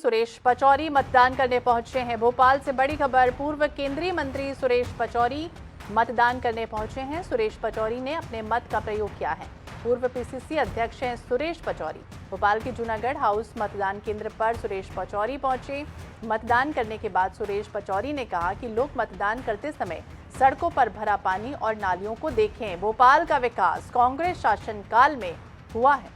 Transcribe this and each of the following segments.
सुरेश पचौरी मतदान करने पहुंचे हैं। भोपाल से बड़ी खबर, पूर्व केंद्रीय मंत्री सुरेश पचौरी मतदान करने पहुंचे हैं। सुरेश पचौरी ने अपने मत का प्रयोग किया है। पूर्व पीसीसी अध्यक्ष हैं सुरेश पचौरी। भोपाल के जूनागढ़ हाउस मतदान केंद्र पर सुरेश पचौरी पहुंचे। मतदान करने के बाद सुरेश पचौरी ने कहा कि लोग मतदान करते समय सड़कों पर भरा पानी और नालियों को देखें। भोपाल का विकास कांग्रेस शासनकाल में हुआ है।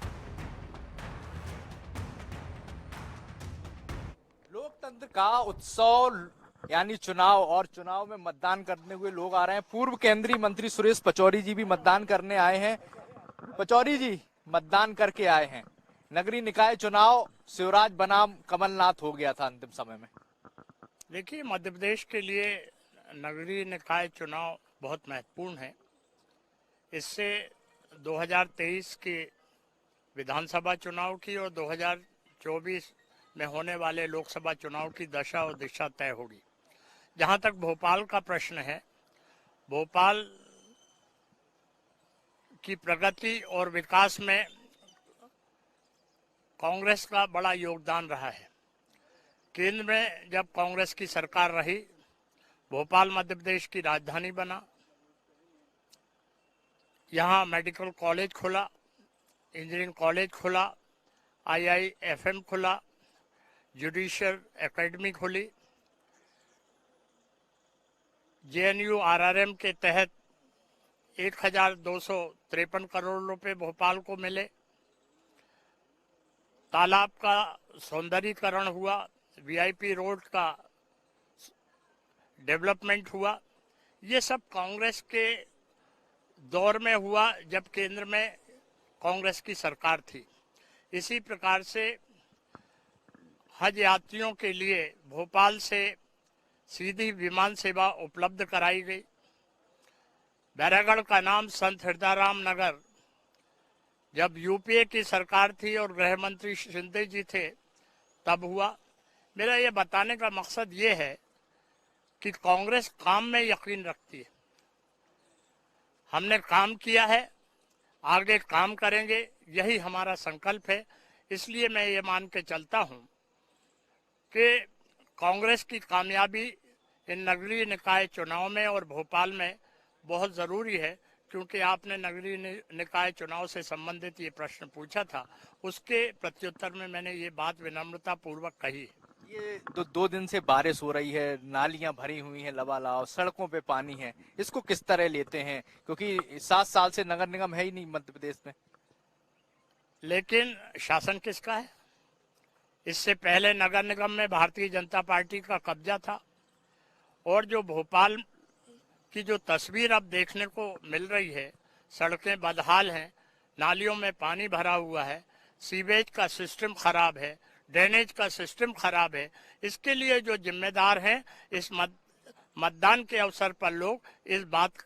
लोकतंत्र का उत्सव यानी चुनाव, और चुनाव में मतदान करने हुए लोग आ रहे हैं। पूर्व केंद्रीय मंत्री सुरेश पचौरी जी भी मतदान करने आए हैं। पचौरी जी मतदान करके आए हैं। नगरीय निकाय चुनाव शिवराज बनाम कमलनाथ हो गया था अंतिम समय में। देखिए, मध्य प्रदेश के लिए नगरीय निकाय चुनाव बहुत महत्वपूर्ण है। इससे 2023 के विधानसभा चुनाव की और 2024 में होने वाले लोकसभा चुनाव की दशा और दिशा तय होगी। जहां तक भोपाल का प्रश्न है, भोपाल की प्रगति और विकास में कांग्रेस का बड़ा योगदान रहा है। केंद्र में जब कांग्रेस की सरकार रही, भोपाल मध्य प्रदेश की राजधानी बना। यहाँ मेडिकल कॉलेज खुला, इंजीनियरिंग कॉलेज खुला, IIFM खुला, जुडिशियल एकेडमी खुली। JNU RRM के तहत 1253 करोड़ रुपए भोपाल को मिले। तालाब का सौंदर्यीकरण हुआ, VIP रोड का डेवलपमेंट हुआ। ये सब कांग्रेस के दौर में हुआ जब केंद्र में कांग्रेस की सरकार थी। इसी प्रकार से हज यात्रियों के लिए भोपाल से सीधी विमान सेवा उपलब्ध कराई गई। बैरागढ़ का नाम संत हृदयराम नगर जब UPA की सरकार थी और गृह मंत्री शिंदे जी थे तब हुआ। मेरा ये बताने का मकसद ये है कि कांग्रेस काम में यकीन रखती है। हमने काम किया है, आगे काम करेंगे, यही हमारा संकल्प है। इसलिए मैं ये मान के चलता हूँ कि कांग्रेस की कामयाबी इन नगरीय निकाय चुनाव में और भोपाल में बहुत ज़रूरी है। क्योंकि आपने नगरीय निकाय चुनाव से संबंधित ये प्रश्न पूछा था, उसके प्रत्युत्तर में मैंने ये बात विनम्रता पूर्वक कही है। ये दो दिन से बारिश हो रही है, नालियां भरी हुई हैं लबालब, सड़कों पे पानी है, इसको किस तरह लेते हैं? क्योंकि 7 साल से नगर निगम है ही नहीं मध्य प्रदेश में। लेकिन शासन किसका है? इससे पहले नगर निगम में भारतीय जनता पार्टी का कब्जा था। और जो भोपाल की जो तस्वीर अब देखने को मिल रही है, सड़कें बदहाल हैं, नालियों में पानी भरा हुआ है, सीवेज का सिस्टम खराब है, ड्रेनेज का सिस्टम खराब है। इसके लिए जो जिम्मेदार हैं, इस मतदान के अवसर पर लोग इस बात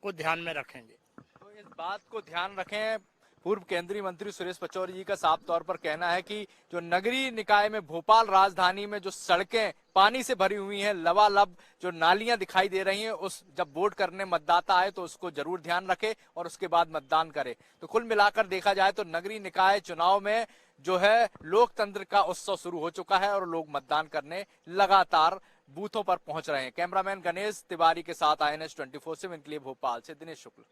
को ध्यान में रखेंगे। तो इस बात को ध्यान रखें। पूर्व केंद्रीय मंत्री सुरेश पचौरी जी का साफ तौर पर कहना है कि जो नगरीय निकाय में भोपाल राजधानी में जो सड़कें पानी से भरी हुई हैं, लबालब जो नालियां दिखाई दे रही हैं, उस जब वोट करने मतदाता आए तो उसको जरूर ध्यान रखे और उसके बाद मतदान करे। तो कुल मिलाकर देखा जाए तो नगरीय निकाय चुनाव में जो है लोकतंत्र का उत्सव शुरू हो चुका है और लोग मतदान करने लगातार बूथों पर पहुंच रहे हैं। कैमरामैन गणेश तिवारी के साथ INS 24/7 के लिए भोपाल से दिनेश शुक्ल।